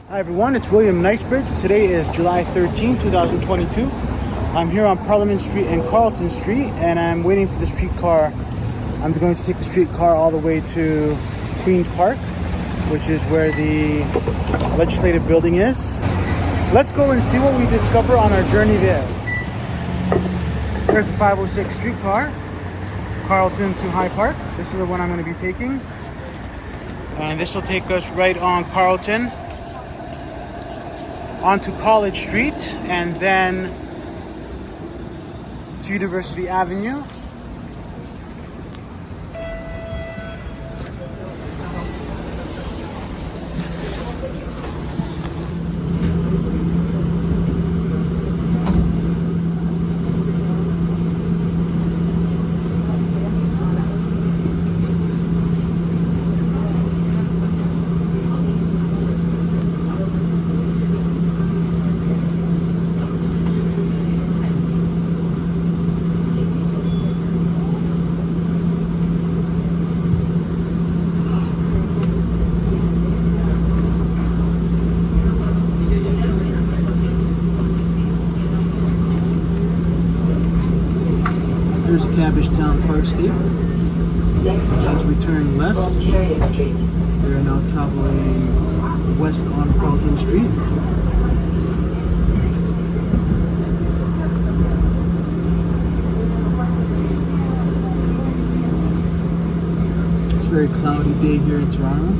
Hi everyone, it's William Knightsbridge. Today is July 13, 2022. I'm here on Parliament Street and Carlton Street, and I'm waiting for the streetcar. I'm going to take the streetcar all the way to Queen's Park, which is where the legislative building is. Let's go and see what we discover on our journey there. There's the 506 streetcar, Carlton to High Park. This is the one I'm going to be taking. And this will take us right on Carlton onto College Street and then to University Avenue. There's Cabbagetown Parkscape. As we turn left, Ontario Street. we are now traveling west on Carlton Street. It's a very cloudy day here in Toronto.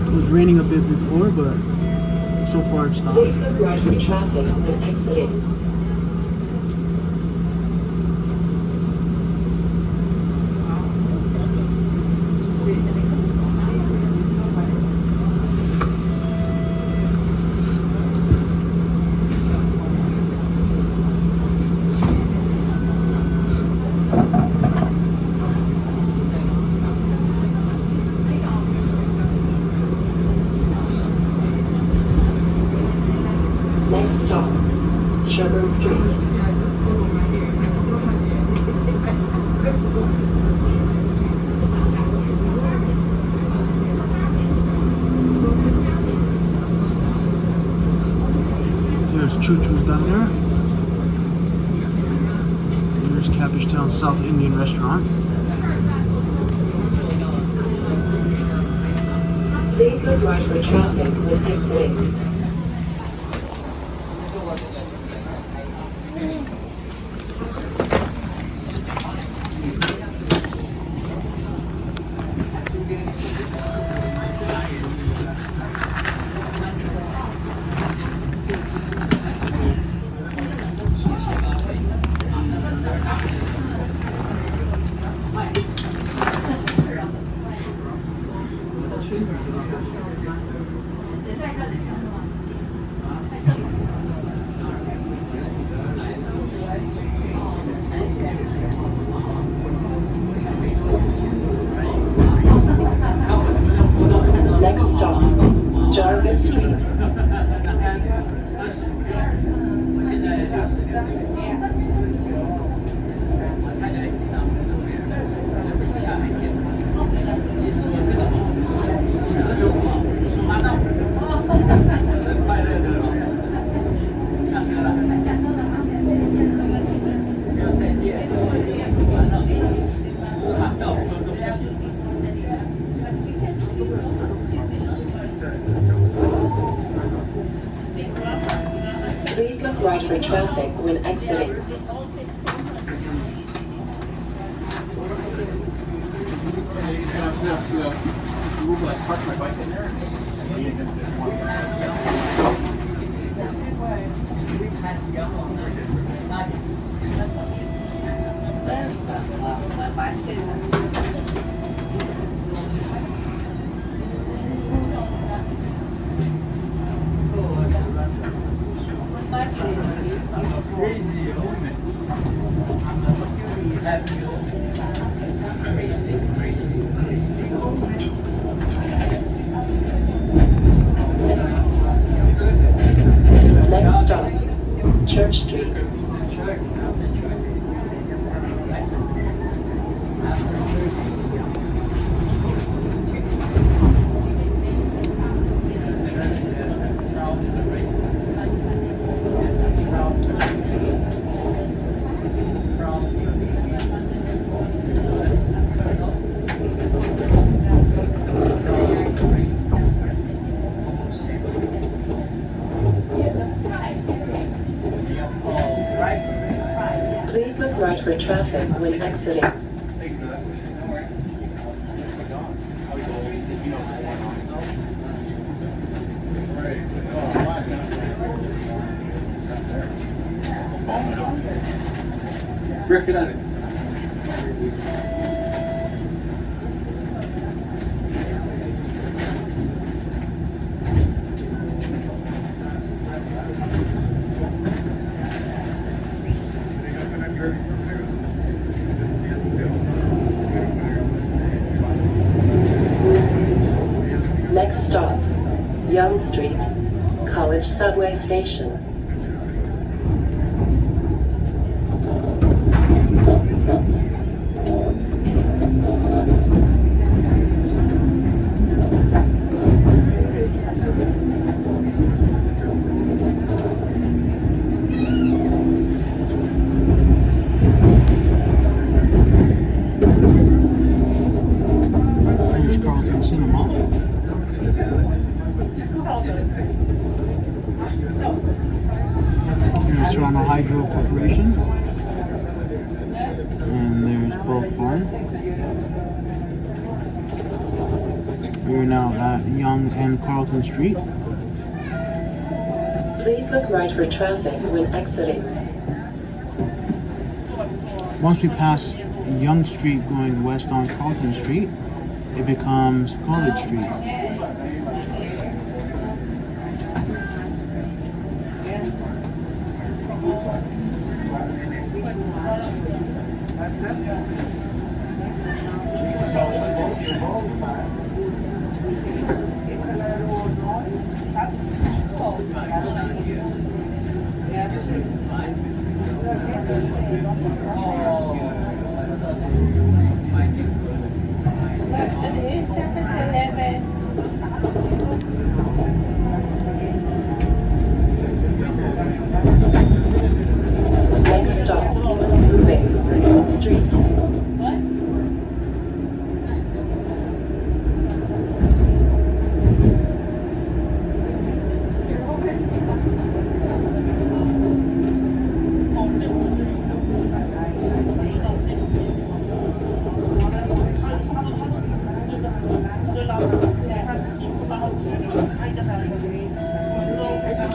It was raining a bit before, but so far it's stopped. Please look right for traffic when exiting. Next stop, Sherbourne Street. There's Choo-Choo's Diner. There's Cabbagetown South Indian Restaurant. Please look right for traffic when exiting. Next stop, Jarvis Street. Please look right for traffic when exiting. Park my bike in there. Next stop, Church Street. traffic when exiting. Rick, get out of it. Next stop, Young Street, College Subway Station. Here's Carlton Cinema. Here's Toronto Hydro Corporation. And there's Bulk Barn. We're now at Yonge and Carlton Street. Please look right for traffic when exiting. Once we pass Yonge Street going west on Carlton Street, it becomes College Street. Next stop, moving Street.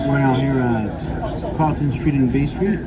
We're now here at Carlton Street and Bay Street.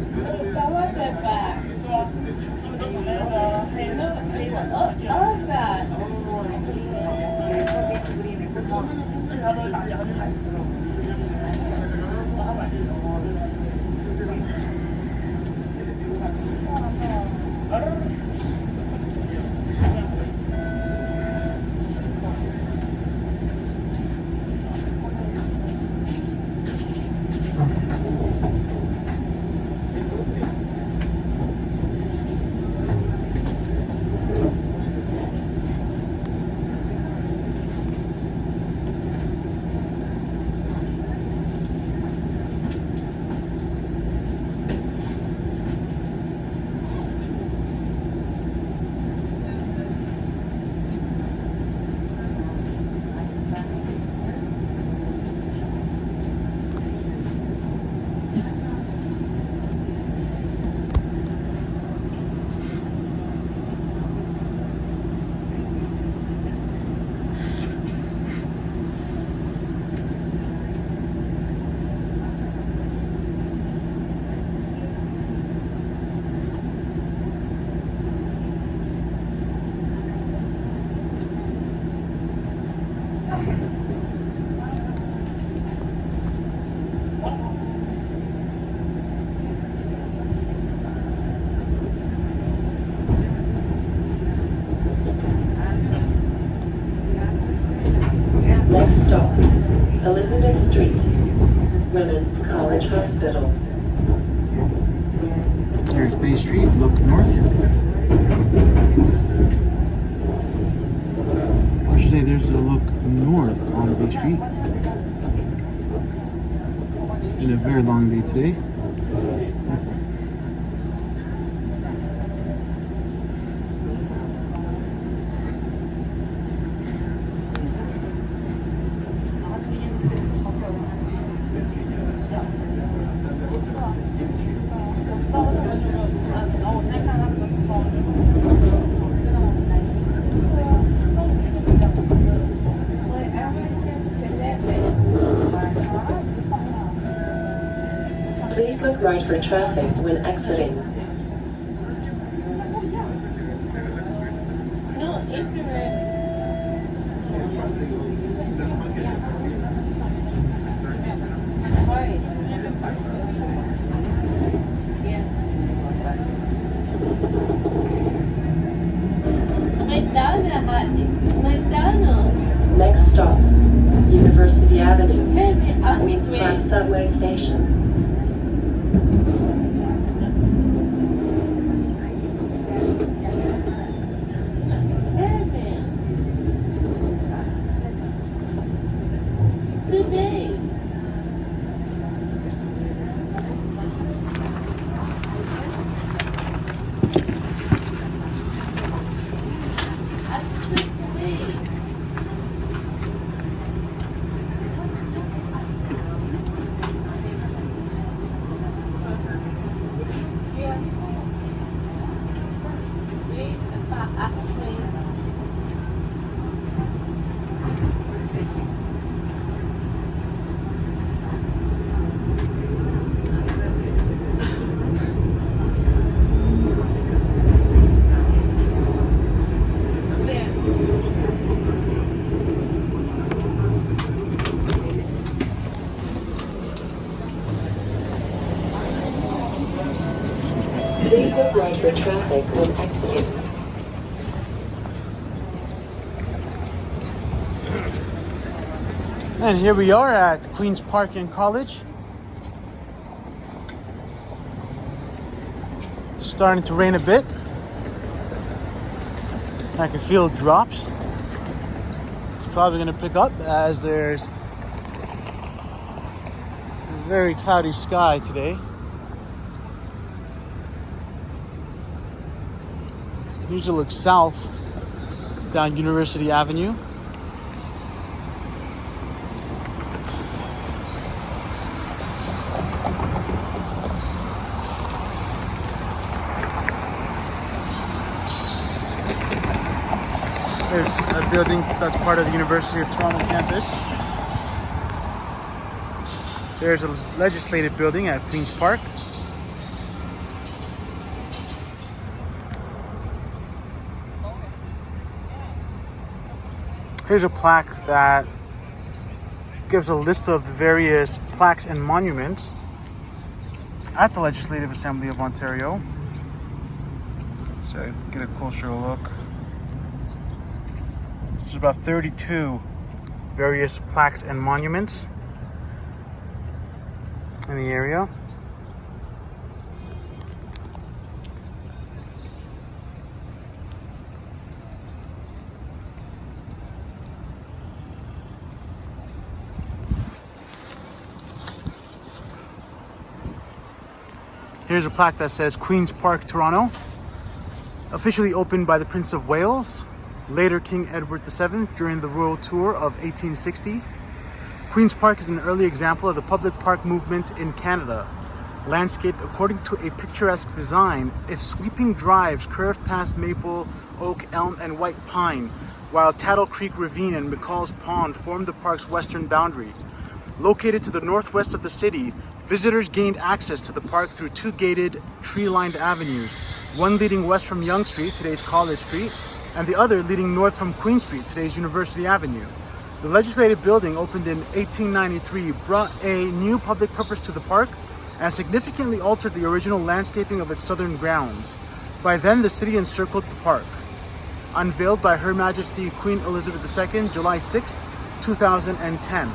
Next stop, Elizabeth Street, Women's College Hospital. There's Bay Street, look north. I should say there's a look north on Bay Street. It's been a very long day today. look right for traffic when exiting. No, infrared. Why? Yeah. McDonald's. Next stop, University Avenue, Kevin, Queens Park Subway Station. Today. Please look right for traffic when exiting. And here we are at Queens Park and College. Starting to rain a bit. I can feel drops. It's probably going to pick up as there's a very cloudy sky today. Usually look south down University Avenue. There's a building that's part of the University of Toronto campus. There's a legislative building at Queen's Park. Here's a plaque that gives a list of the various plaques and monuments at the Legislative Assembly of Ontario. So get a closer look. There's about 32 various plaques and monuments in the area. Here's a plaque that says Queen's Park, Toronto. Officially opened by the Prince of Wales, later King Edward VII during the Royal Tour of 1860. Queen's Park is an early example of the public park movement in Canada. Landscaped according to a picturesque design, its sweeping drives curved past maple, oak, elm, and white pine, while Tattle Creek Ravine and McCall's Pond form the park's western boundary. Located to the northwest of the city, visitors gained access to the park through two gated, tree-lined avenues, one leading west from Yonge Street, today's College Street, and the other leading north from Queen Street, today's University Avenue. The legislative building, opened in 1893, brought a new public purpose to the park and significantly altered the original landscaping of its southern grounds. By then, the city encircled the park. Unveiled by Her Majesty Queen Elizabeth II, July 6, 2010.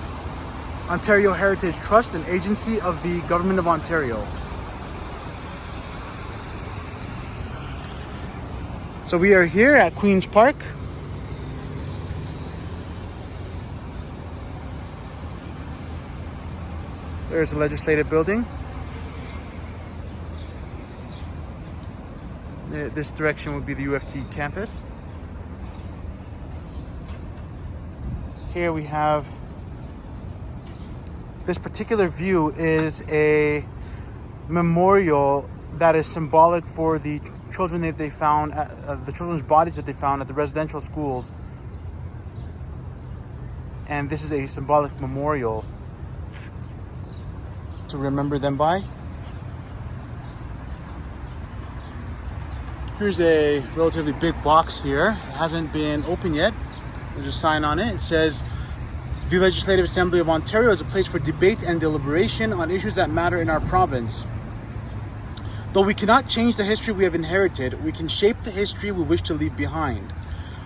Ontario Heritage Trust, an agency of the Government of Ontario. So we are here at Queen's Park. There's the legislative building. This direction would be the UFT campus. Here we have, this particular view is a memorial that is symbolic for the children that they found, the children's bodies that they found at the residential schools. And this is a symbolic memorial to remember them by. Here's a relatively big box here. It hasn't been opened yet. There's a sign on it. It says, "The Legislative Assembly of Ontario is a place for debate and deliberation on issues that matter in our province. Though we cannot change the history we have inherited, we can shape the history we wish to leave behind.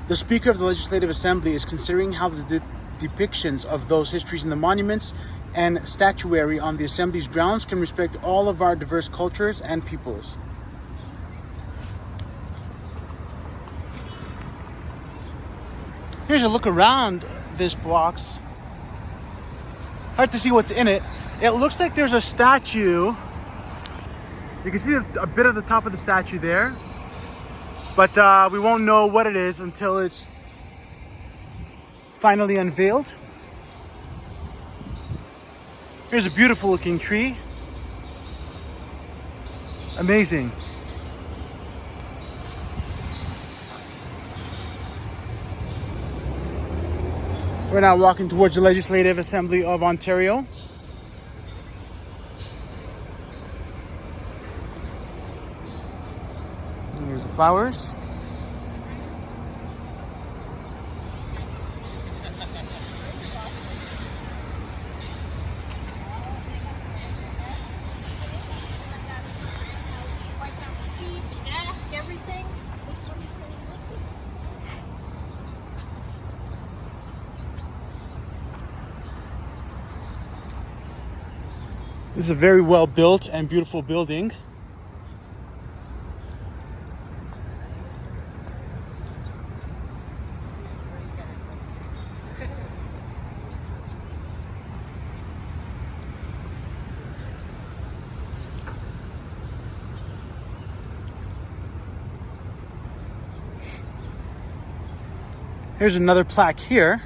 The Speaker of the Legislative Assembly is considering how the depictions of those histories in the monuments and statuary on the Assembly's grounds can respect all of our diverse cultures and peoples." Here's a look around this box. Hard to see what's in it. It looks like there's a statue. You can see a bit of the top of the statue there, but we won't know what it is until it's finally unveiled. Here's a beautiful looking tree. Amazing. We're now walking towards the Legislative Assembly of Ontario. And here's the flowers. This is a very well built and beautiful building. Here's another plaque here.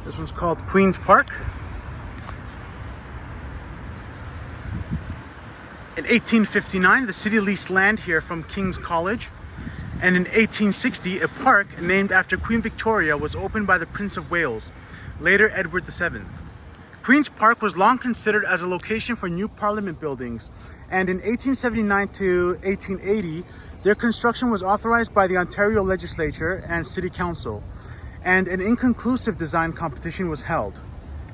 This one's called Queen's Park. In 1859, the city leased land here from King's College. And in 1860, a park named after Queen Victoria was opened by the Prince of Wales, later Edward VII. Queen's Park was long considered as a location for new Parliament buildings. And in 1879 to 1880, their construction was authorized by the Ontario Legislature and City Council, and an inconclusive design competition was held.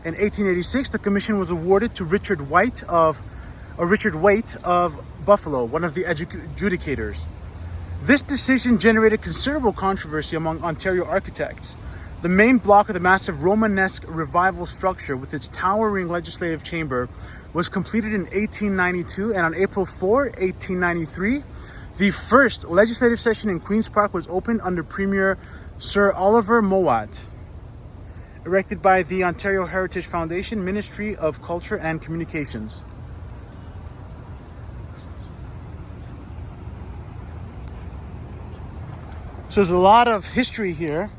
In 1886, the commission was awarded to Richard Waite of Buffalo, one of the adjudicators. This decision generated considerable controversy among Ontario architects. The main block of the massive Romanesque revival structure with its towering legislative chamber was completed in 1892, and on April 4, 1893, the first legislative session in Queen's Park was opened under Premier Sir Oliver Mowat, erected by the Ontario Heritage Foundation, Ministry of Culture and Communications. So there's a lot of history here.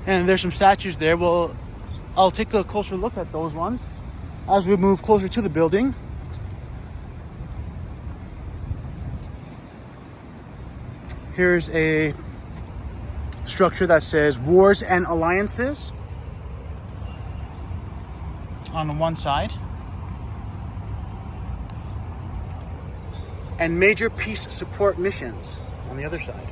And there's some statues there. Well, I'll take a closer look at those ones as we move closer to the building. Here's a structure that says Wars and Alliances on one side, and Major Peace Support Missions on the other side.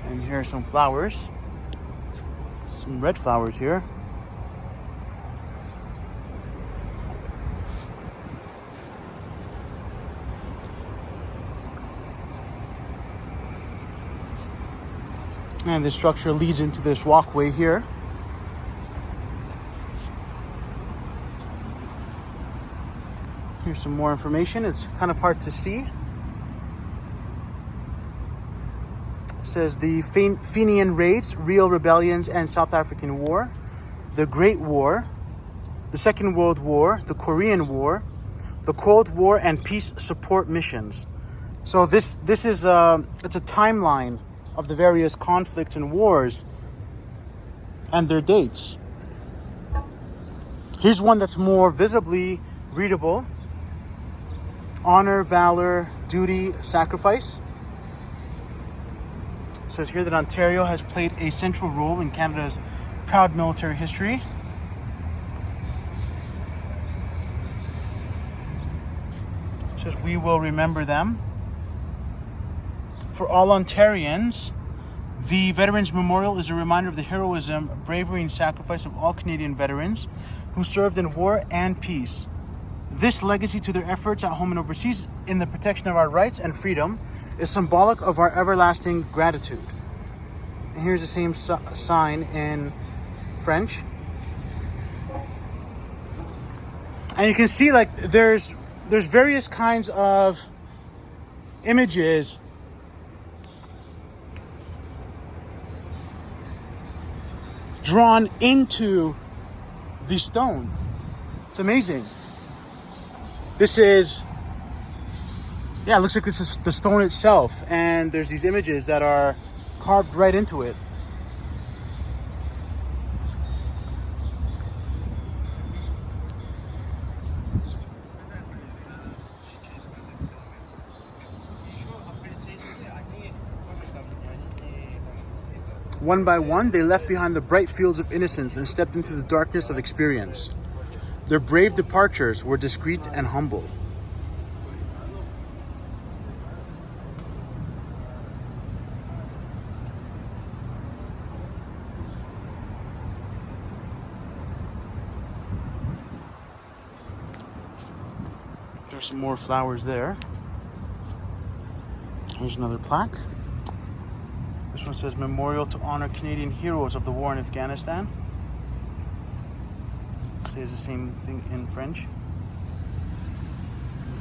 And here are some flowers, some red flowers here. And the structure leads into this walkway here. Here's some more information. It's kind of hard to see. It says the Fenian Raids, Real Rebellions and South African War, the Great War, the Second World War, the Korean War, the Cold War, and Peace Support Missions. So this is it's a timeline of the various conflicts and wars and their dates. Here's one that's more visibly readable. Honor, Valor, duty, sacrifice. It says here that Ontario has played a central role in Canada's proud military history. It says we will remember them. For all Ontarians, the Veterans Memorial is a reminder of the heroism, bravery, and sacrifice of all Canadian veterans who served in war and peace. This legacy to their efforts at home and overseas in the protection of our rights and freedom is symbolic of our everlasting gratitude. And here's the same sign in French. And you can see like there's various kinds of images drawn into the stone. It's amazing. This is, yeah, it looks like this is the stone itself, and there's these images that are carved right into it. One by one, they left behind the bright fields of innocence and stepped into the darkness of experience. Their brave departures were discreet and humble. There's some more flowers there. Here's another plaque. This one says Memorial to honor Canadian heroes of the war in Afghanistan. It says the same thing in French.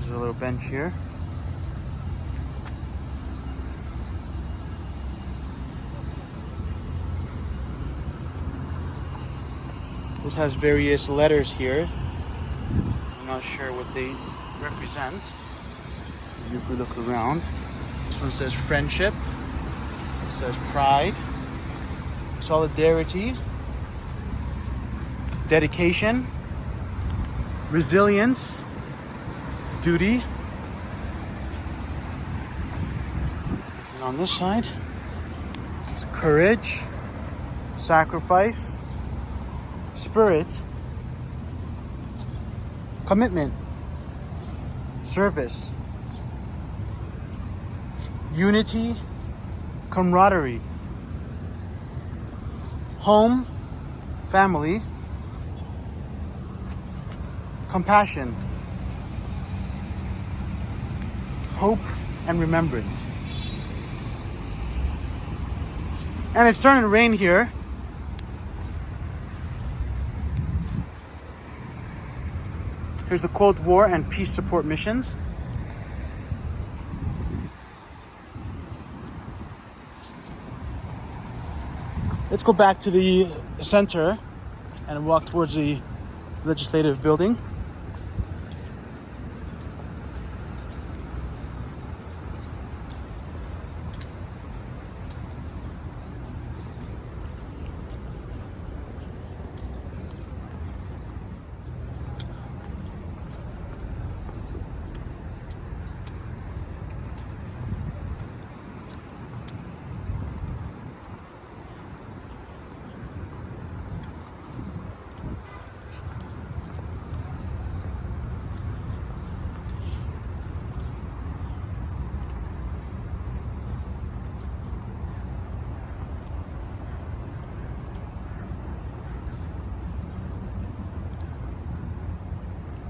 There's a little bench here. This has various letters here. I'm not sure what they represent. If we look around, this one says friendship. It says pride, solidarity, dedication, resilience, duty. And on this side, it's courage, sacrifice, spirit, commitment, service, unity, camaraderie, home, family, compassion, hope, and remembrance. And it's starting to rain here. Here's the Cold War and peace support missions. Let's go back to the center and walk towards the legislative building.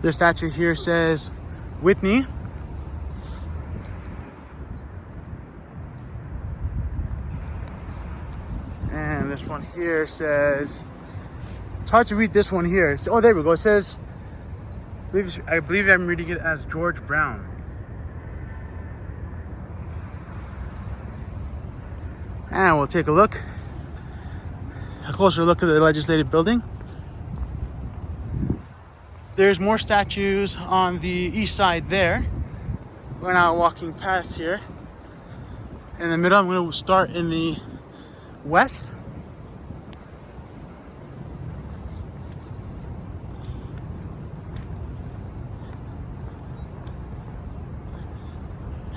This statue here says Whitney. And this one here says, it's hard to read this one here. Oh, there we go. It says, I believe I'm reading it as George Brown. And we'll take a closer look at the legislative building. There's more statues on the east side there. We're now walking past here. In the middle, I'm going to start in the west.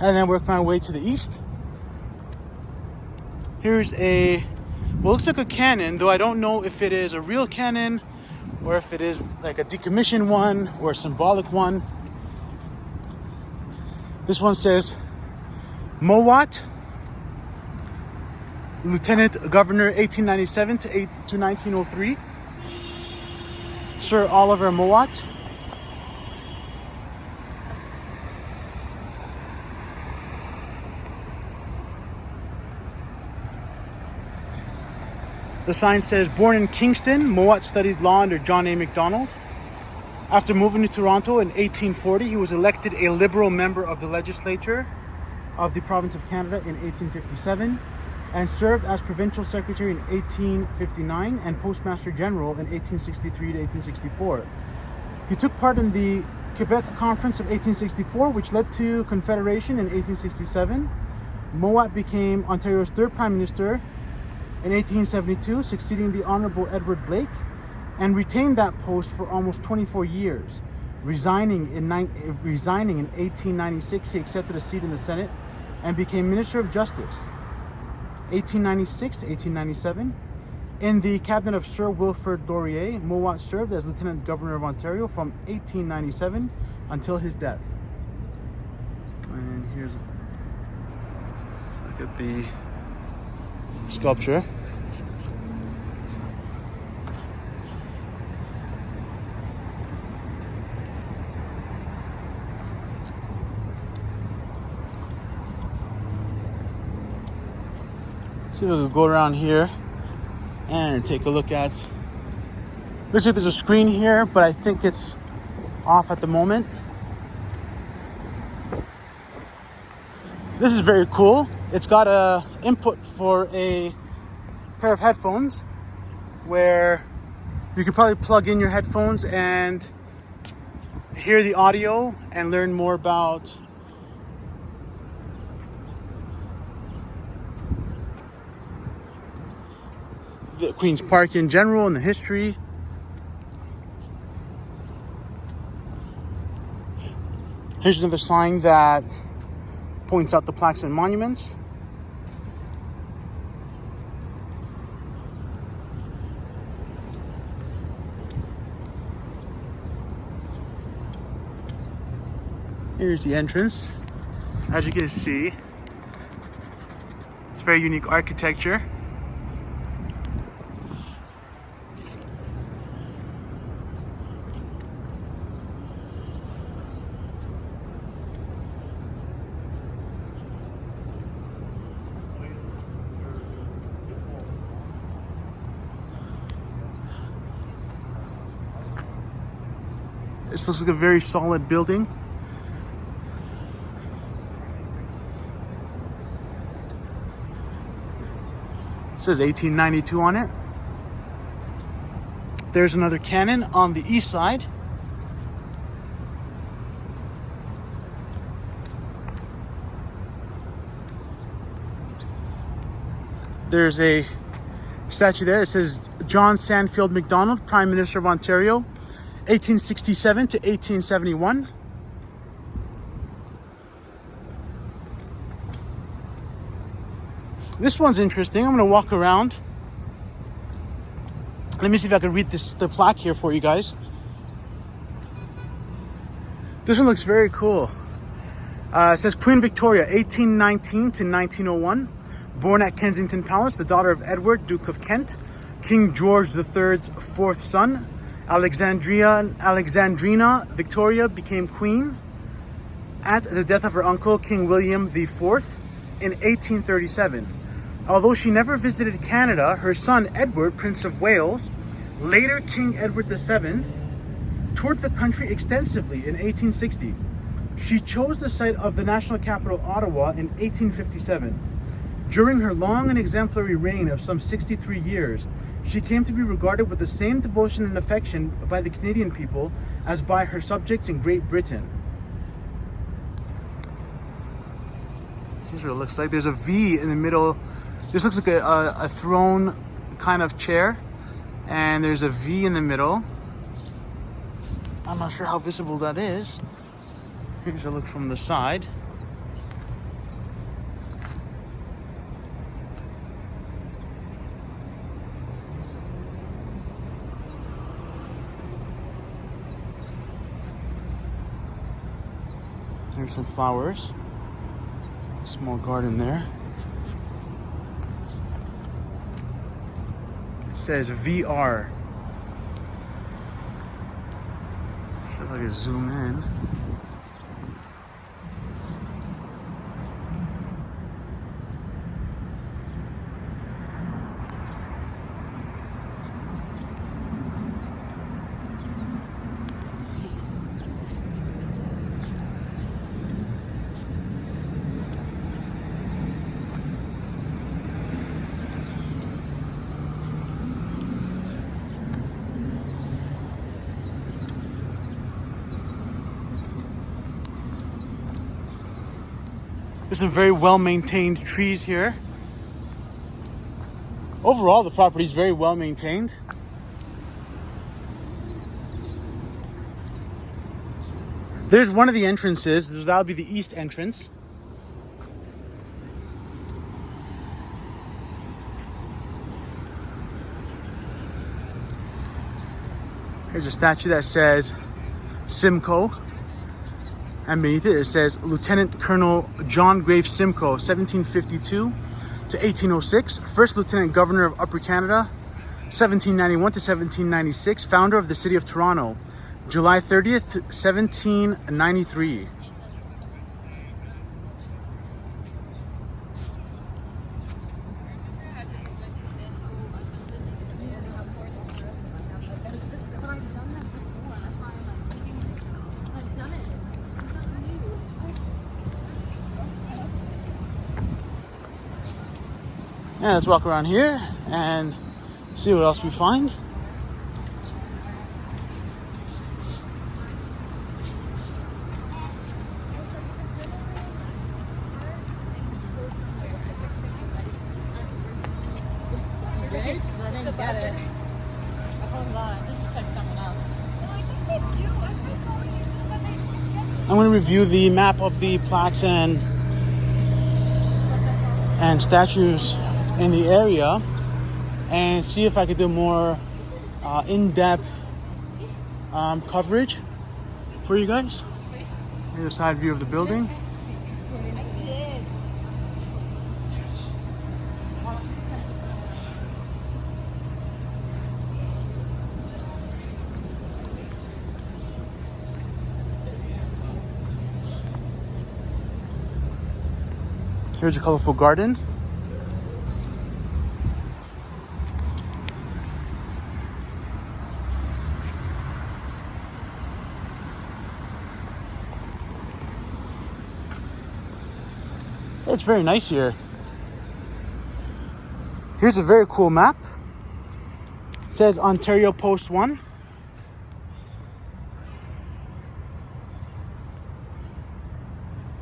and then work my way to the east. Here's what looks like a cannon, though I don't know if it is a real cannon or if it is like a decommissioned one or a symbolic one. This one says Mowat, Lieutenant Governor 1897 to 1903. Sir Oliver Mowat. The sign says, born in Kingston, Mowat studied law under John A. Macdonald. After moving to Toronto in 1840, he was elected a Liberal member of the legislature of the province of Canada in 1857 and served as provincial secretary in 1859 and postmaster general in 1863 to 1864. He took part in the Quebec Conference of 1864, which led to Confederation in 1867. Mowat became Ontario's third prime minister in 1872, succeeding the Honorable Edward Blake, and retained that post for almost 24 years. Resigning in 1896, he accepted a seat in the Senate and became Minister of Justice. 1896 to 1897. In the cabinet of Sir Wilfrid Laurier, Mowat served as Lieutenant Governor of Ontario from 1897 until his death. And here's look at the sculpture. See if we can go around here and take a look at. Looks like there's a screen here, but I think it's off at the moment. This is very cool. It's got a input for a pair of headphones where you could probably plug in your headphones and hear the audio and learn more about the Queen's Park in general and the history. Here's another sign that points out the plaques and monuments. Here's the entrance. As you can see, it's very unique architecture. This looks like a very solid building. It says 1892 on it. There's another cannon on the east side. There's a statue there. It says John Sandfield Macdonald, Prime Minister of Ontario, 1867 to 1871. This one's interesting. I'm going to walk around. Let me see if I can read the plaque here for you guys. This one looks very cool. It says Queen Victoria, 1819 to 1901. Born at Kensington Palace, the daughter of Edward, Duke of Kent, King George III's fourth son. Alexandrina Victoria became queen at the death of her uncle, King William IV, in 1837. Although she never visited Canada, her son Edward, Prince of Wales, later King Edward VII, toured the country extensively in 1860. She chose the site of the national capital, Ottawa, in 1857. During her long and exemplary reign of some 63 years, she came to be regarded with the same devotion and affection by the Canadian people as by her subjects in Great Britain. Here's what it looks like. There's a V in the middle. This looks like a throne kind of chair, and there's a V in the middle. I'm not sure how visible that is. Here's a look from the side. Here's some flowers. Small garden there. It says VR. See if I can zoom in. There's some very well-maintained trees here. Overall, the property is very well-maintained. There's one of the entrances. That'll be the east entrance. Here's a statue that says Simcoe. And beneath it, it says Lieutenant Colonel John Graves Simcoe, 1752 to 1806, First Lieutenant Governor of Upper Canada, 1791 to 1796, founder of the City of Toronto, July 30th to 1793. Yeah, let's walk around here and see what else we find. I'm going to review the map of the plaques and statues in the area and see if I could do more in-depth coverage for you guys. Here's a side view of the building. Here's a colorful garden. It's very nice here. Here's a very cool map. It says Ontario Post 1.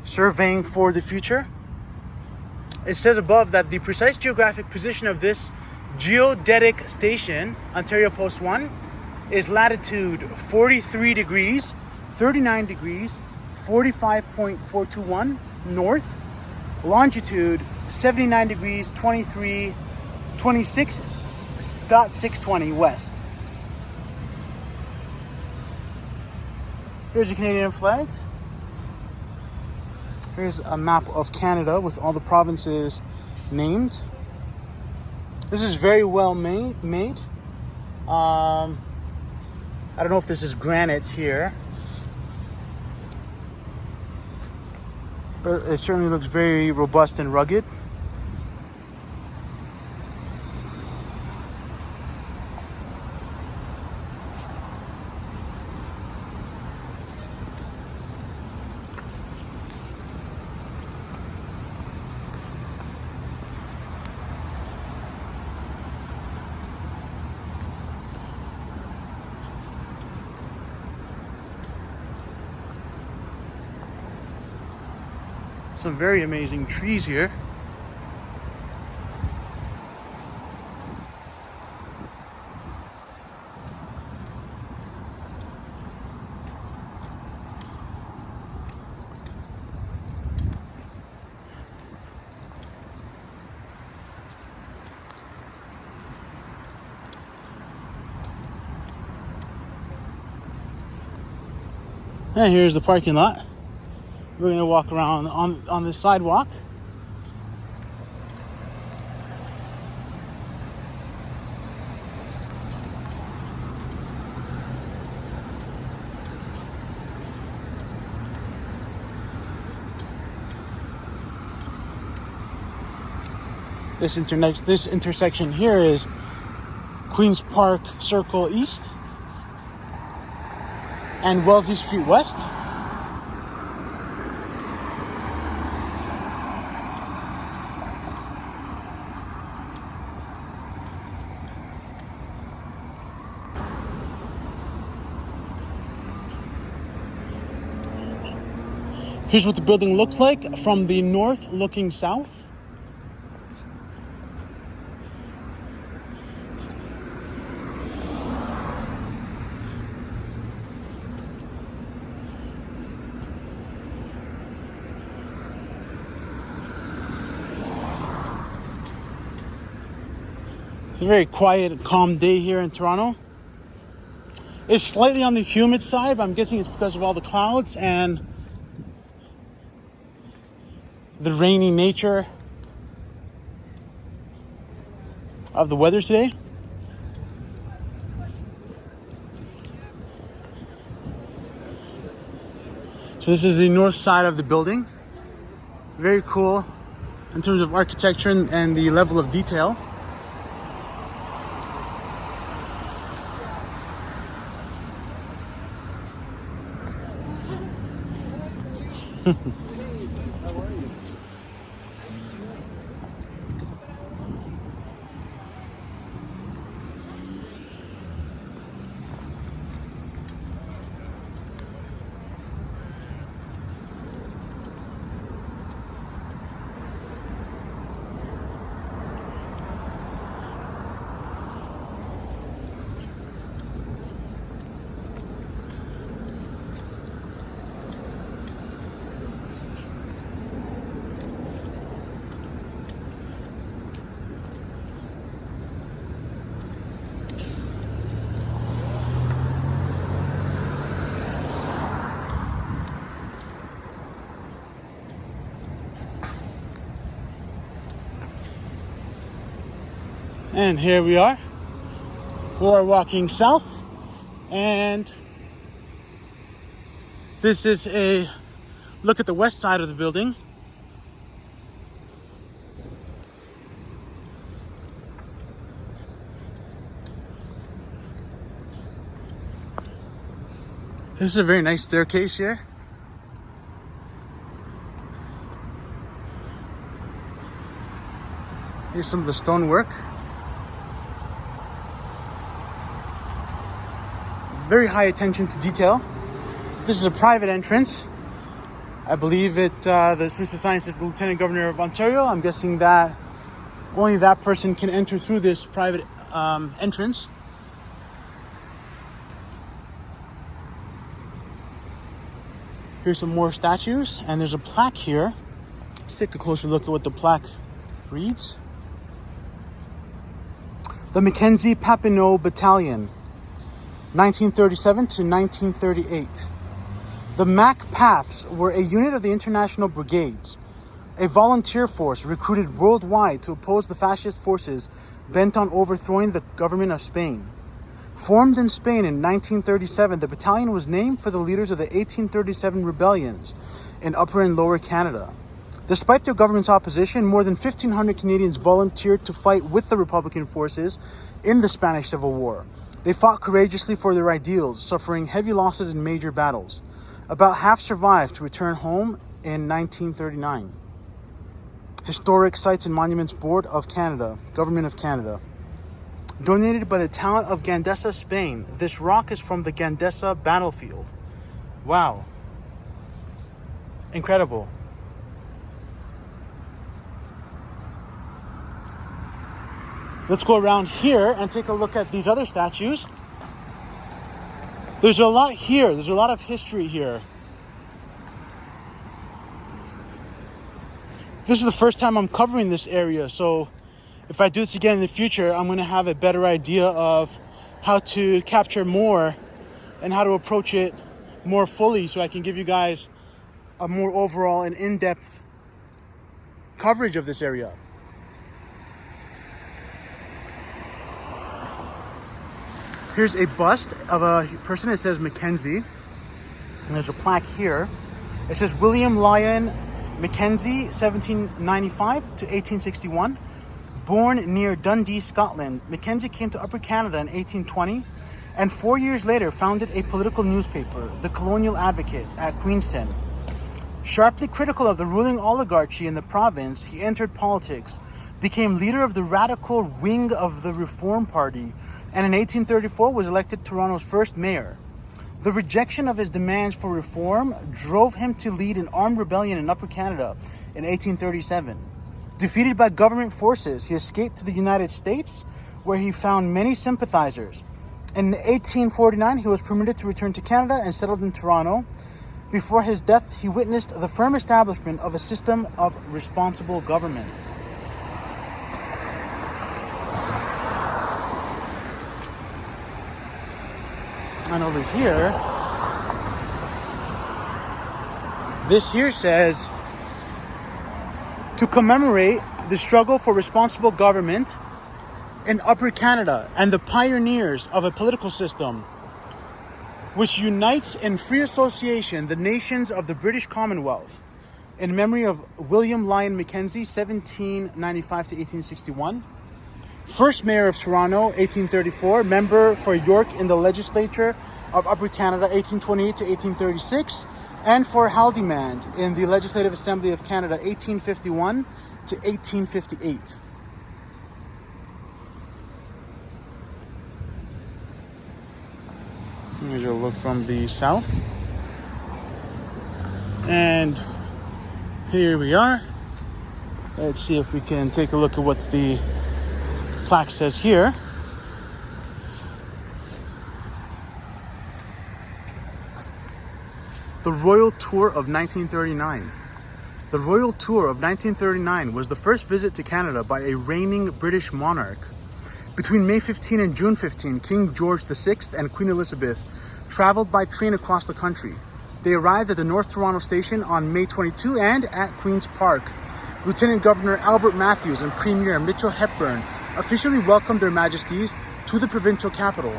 Surveying for the future. It says above that the precise geographic position of this geodetic station, Ontario Post 1, is latitude 43 degrees, 39 degrees, 45.421 north, longitude 79 degrees, 26.620 west. Here's a Canadian flag. Here's a map of Canada with all the provinces named. This is very well made. I don't know if this is granite here, but it certainly looks very robust and rugged. Some very amazing trees here. And here's the parking lot We're gonna walk around on this sidewalk. This intersection here is Queens Park Circle East and Wellesley Street West. Here's what the building looks like from the north looking south. It's a very quiet and calm day here in Toronto. It's slightly on the humid side, but I'm guessing it's because of all the clouds and the rainy nature of the weather today. So this is the north side of the building. Very cool in terms of architecture and the level of detail. And here we are. We're walking south, and this is a look at the west side of the building. This is a very nice staircase here. Here's some of the stonework. Very high attention to detail. This is a private entrance. I believe the Assistant Science is the Lieutenant Governor of Ontario. I'm guessing that only that person can enter through this private entrance. Here's some more statues, and there's a plaque here. Let's take a closer look at what the plaque reads. The Mackenzie Papineau Battalion, 1937 to 1938. The Mac Paps were a unit of the International Brigades, a volunteer force recruited worldwide to oppose the fascist forces bent on overthrowing the government of Spain. Formed in Spain in 1937, the battalion was named for the leaders of the 1837 rebellions in Upper and Lower Canada. Despite their government's opposition, more than 1,500 Canadians volunteered to fight with the Republican forces in the Spanish Civil War. They fought courageously for their ideals, suffering heavy losses in major battles. About half survived to return home in 1939. Historic Sites and Monuments Board of Canada, Government of Canada. Donated by the town of Gandesa, Spain. This rock is from the Gandesa battlefield. Wow. Incredible. Let's go around here and take a look at these other statues. There's a lot here. There's a lot of history here. This is the first time I'm covering this area, so if I do this again in the future, I'm going to have a better idea of how to capture more and how to approach it more fully, so I can give you guys a more overall and in-depth coverage of this area. Here's a bust of a person that says Mackenzie. And there's a plaque here. It says William Lyon Mackenzie, 1795 to 1861. Born near Dundee, Scotland, Mackenzie came to Upper Canada in 1820 and 4 years later founded a political newspaper, The Colonial Advocate, at Queenstown. Sharply critical of the ruling oligarchy in the province, he entered politics, became leader of the radical wing of the Reform Party, and in 1834 was elected Toronto's first mayor. The rejection of his demands for reform drove him to lead an armed rebellion in Upper Canada in 1837. Defeated by government forces, he escaped to the United States, where he found many sympathizers. In 1849, he was permitted to return to Canada and settled in Toronto. Before his death, he witnessed the firm establishment of a system of responsible government. And over here, this here says, to commemorate the struggle for responsible government in Upper Canada and the pioneers of a political system which unites in free association the nations of the British Commonwealth, in memory of William Lyon Mackenzie, 1795 to 1861. First Mayor of Toronto, 1834, member for York in the Legislature of Upper Canada, 1828 to 1836, and for Haldimand in the Legislative Assembly of Canada, 1851 to 1858. Here's a look from the south. And here we are. Let's see if we can take a look at what the plaque says here. The Royal Tour of 1939. The Royal Tour of 1939 was the first visit to Canada by a reigning British monarch. Between May 15 and June 15, King George VI and Queen Elizabeth traveled by train across the country. They arrived at the North Toronto Station on May 22 and at Queen's Park. Lieutenant Governor Albert Matthews and Premier Mitchell Hepburn officially welcomed their majesties to the provincial capital.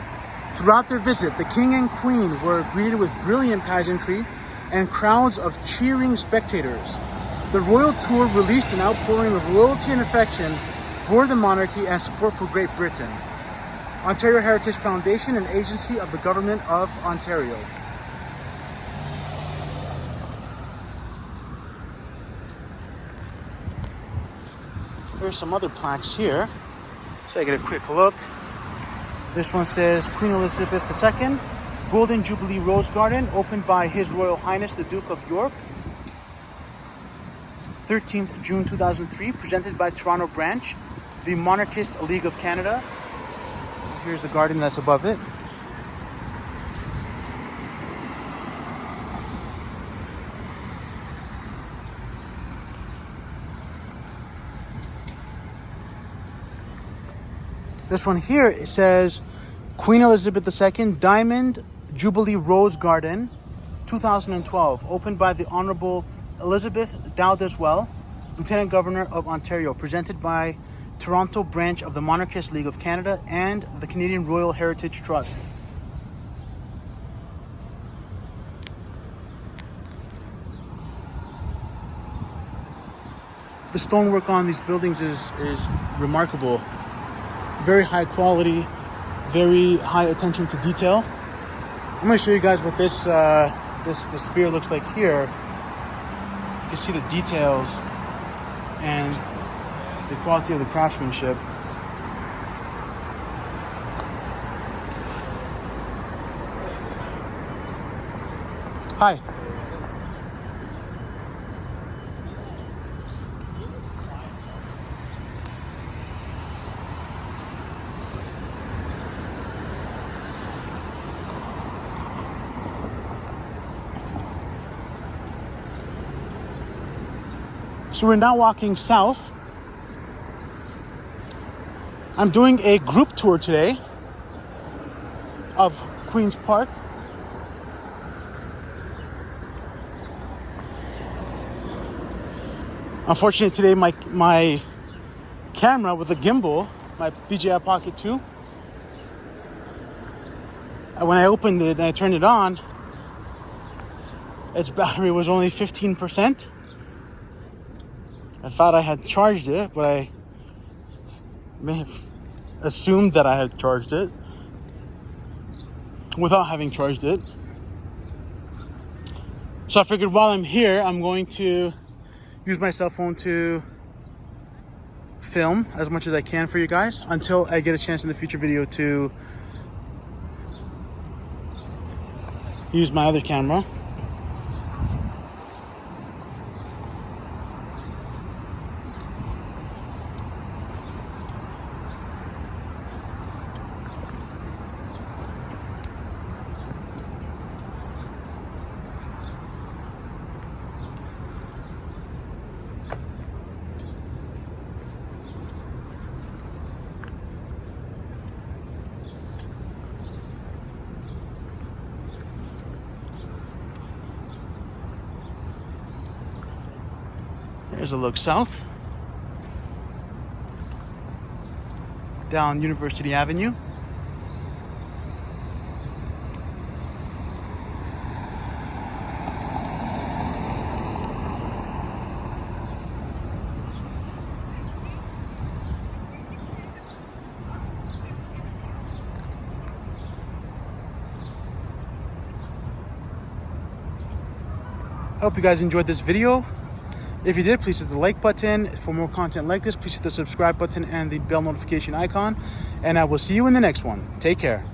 Throughout their visit, the king and queen were greeted with brilliant pageantry and crowds of cheering spectators. The royal tour released an outpouring of loyalty and affection for the monarchy and support for Great Britain. Ontario Heritage Foundation, an agency of the Government of Ontario. There's some other plaques here. So I get a quick look. This one says Queen Elizabeth II, Golden Jubilee Rose Garden, opened by His Royal Highness the Duke of York. 13th June 2003, presented by Toronto Branch, the Monarchist League of Canada. Here's the garden that's above it. This one here, it says Queen Elizabeth II Diamond Jubilee Rose Garden, 2012, opened by the Honorable Elizabeth Dowdeswell, Lieutenant Governor of Ontario, presented by Toronto Branch of the Monarchist League of Canada and the Canadian Royal Heritage Trust. The stonework on these buildings is remarkable. Very high quality, very high attention to detail. I'm going to show you guys what this sphere looks like here. You can see the details and the quality of the craftsmanship. Hi. So we're now walking south. I'm doing a group tour today of Queen's Park. Unfortunately today my camera with a gimbal, my DJI Pocket 2, when I opened it and I turned it on, its battery was only 15%. I thought I had charged it, but I may have assumed that I had charged it without having charged it. So I figured while I'm here, I'm going to use my cell phone to film as much as I can for you guys until I get a chance in the future video to use my other camera. There's a look south down University Avenue. I hope you guys enjoyed this video. If you did, please hit the like button. For more content like this, please hit the subscribe button and the bell notification icon. And I will see you in the next one. Take care.